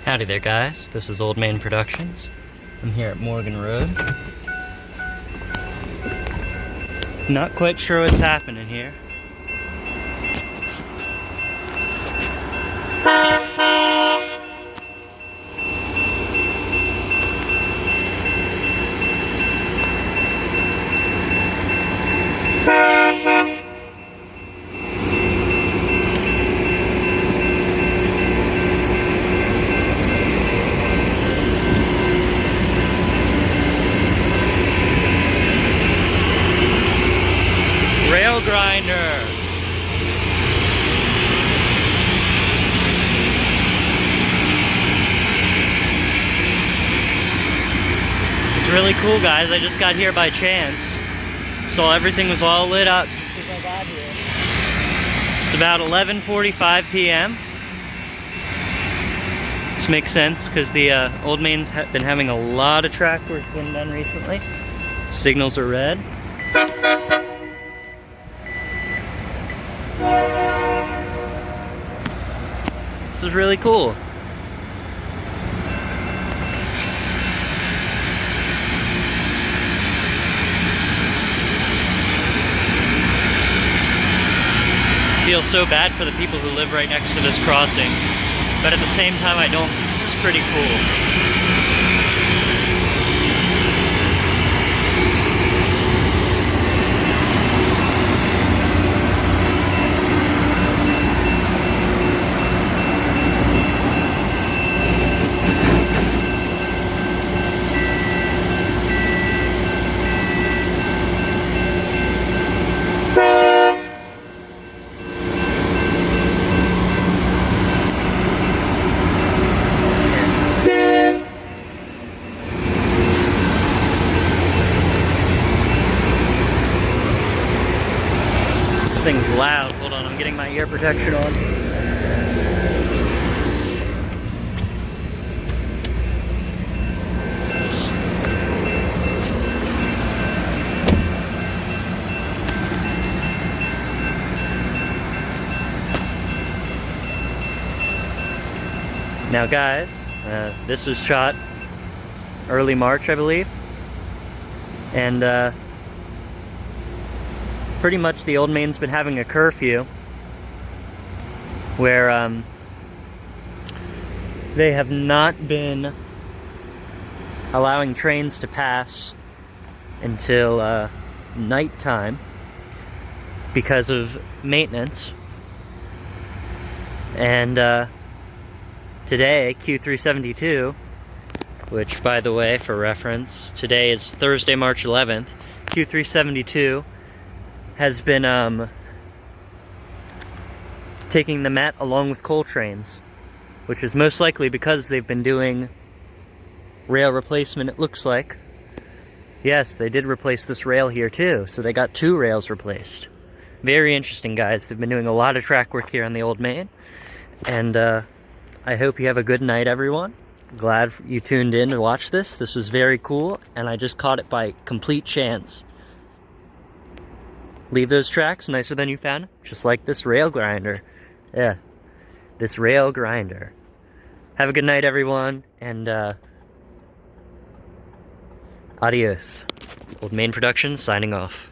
Howdy there, guys. This is Old Main Productions. I'm here at Morgan Road. Not quite sure what's happening here. Rail grinder. It's really cool, guys. I just got here by chance. So everything was all lit up as I got here. It's about 11:45 p.m. This makes sense because the Old Main's been having a lot of track work being done recently. Signals are red. This is really cool. Feel so bad for the people who live right next to this crossing, but at the same time I don't. This is pretty cool. This thing's loud. Hold on, I'm getting my ear protection on. Now guys, this was shot early March, I believe. And pretty much the Old Main's been having a curfew where they have not been allowing trains to pass until nighttime because of maintenance. And today, Q372, which by the way, for reference, today is Thursday, March 11th, Q372 has been taking the Met along with coal trains, which is most likely because they've been doing rail replacement, it looks like. Yes, they did replace this rail here too, so they got 2 rails replaced. Very interesting, guys. They've been doing a lot of track work here on the Old Main, and I hope you have a good night, everyone. Glad you tuned in to watch this. This was very cool, and I just caught it by complete chance. Leave those tracks nicer than you found, just like this rail grinder. Yeah, this rail grinder. Have a good night, everyone, and adios. Old Main Productions signing off.